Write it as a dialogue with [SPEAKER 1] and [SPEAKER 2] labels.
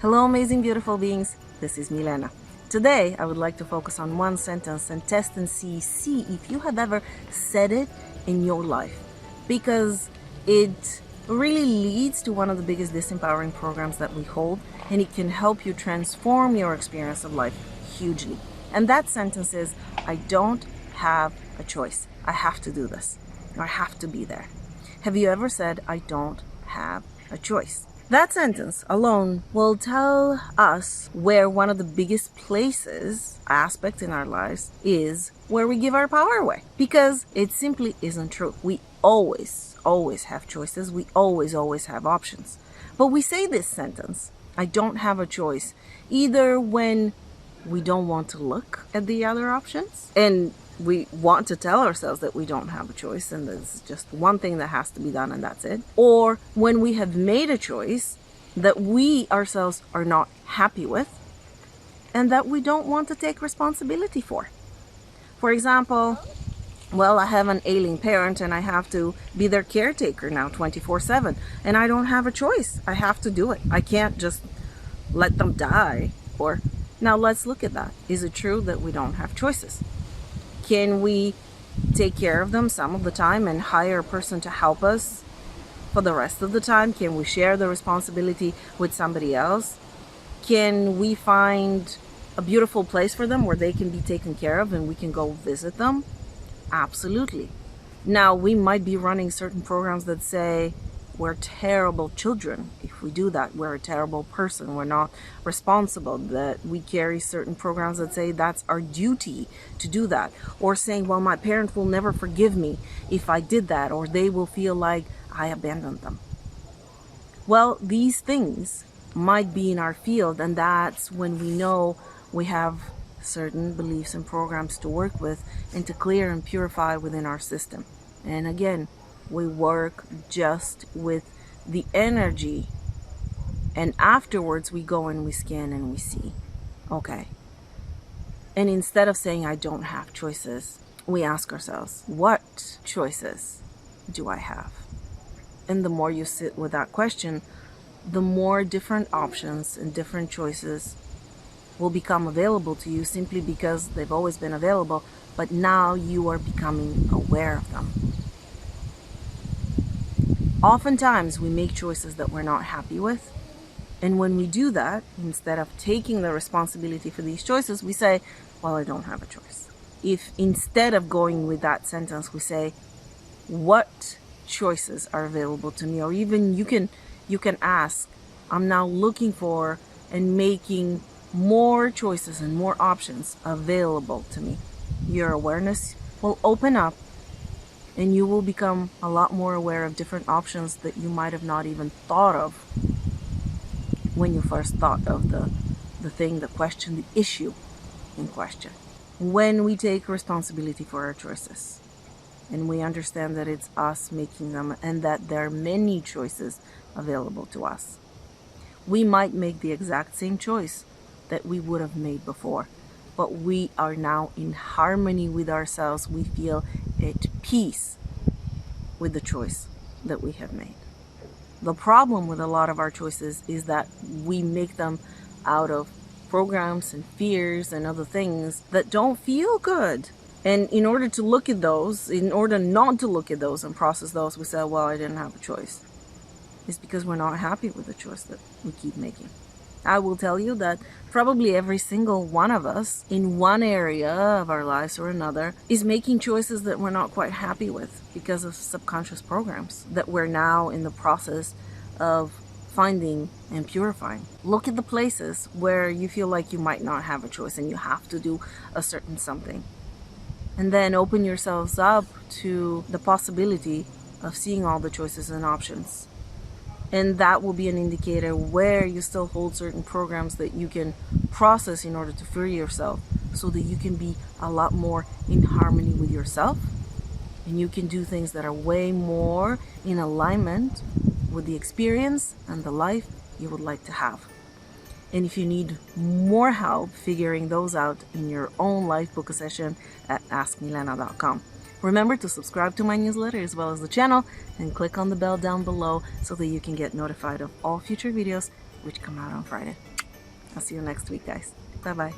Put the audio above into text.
[SPEAKER 1] Hello, amazing, beautiful beings. This is Milena. Today, I would like to focus on one sentence and test and see if you have ever said it in your life, because it really leads to one of the biggest disempowering programs that we hold, and it can help you transform your experience of life hugely. And that sentence is, I don't have a choice. I have to do this, or I have to be there. Have you ever said, I don't have a choice? That sentence alone will tell us where one of the biggest aspects in our lives is where we give our power away. Because it simply isn't true. We always have choices. We always have options. But we say this sentence, I don't have a choice, either when we don't want to look at the other options and we want to tell ourselves that we don't have a choice and there's just one thing that has to be done and that's it. Or when we have made a choice that we ourselves are not happy with and that we don't want to take responsibility for. For example, well, I have an ailing parent and I have to be their caretaker now 24/7 and I don't have a choice. I have to do it. I can't just let them die. Or now let's look at that. Is it true that we don't have choices? Can we take care of them some of the time and hire a person to help us for the rest of the time? Can we share the responsibility with somebody else? Can we find a beautiful place for them where they can be taken care of and we can go visit them? Absolutely. Now, we might be running certain programs that say we're terrible children if we do that. We're a terrible person. We're not responsible. That we carry certain programs that say that's our duty to do that. Or saying, well, my parents will never forgive me if I did that, or they will feel like I abandoned them. Well, these things might be in our field, and that's when we know we have certain beliefs and programs to work with and to clear and purify within our system. And again, we work just with the energy, and afterwards we go and we scan and we see, okay. And instead of saying I don't have choices, we ask ourselves, what choices do I have? And the more you sit with that question, the more different options and different choices will become available to you, simply because they've always been available, but now you are becoming aware of them. Oftentimes we make choices that we're not happy with, and when we do that, instead of taking the responsibility for these choices, we say, well, I don't have a choice. If instead of going with that sentence, we say, what choices are available to me? Or even you can ask, I'm now looking for and making more choices and more options available to me. Your awareness will open up and you will become a lot more aware of different options that you might have not even thought of when you first thought of the thing, the question, the issue in question. When we take responsibility for our choices and we understand that it's us making them and that there are many choices available to us, we might make the exact same choice that we would have made before, but we are now in harmony with ourselves. We feel at peace with the choice that we have made. The problem with a lot of our choices is that we make them out of programs and fears and other things that don't feel good. And in order not to look at those and process those, we say, well, I didn't have a choice. It's because we're not happy with the choice that we keep making. I will tell you that probably every single one of us in one area of our lives or another is making choices that we're not quite happy with because of subconscious programs that we're now in the process of finding and purifying. Look at the places where you feel like you might not have a choice and you have to do a certain something. And then open yourselves up to the possibility of seeing all the choices and options. And that will be an indicator where you still hold certain programs that you can process in order to free yourself, so that you can be a lot more in harmony with yourself. And you can do things that are way more in alignment with the experience and the life you would like to have. And if you need more help figuring those out in your own life, book a session at askmilena.com. Remember to subscribe to my newsletter as well as the channel, and click on the bell down below so that you can get notified of all future videos which come out on Friday. I'll see you next week, guys. Bye bye.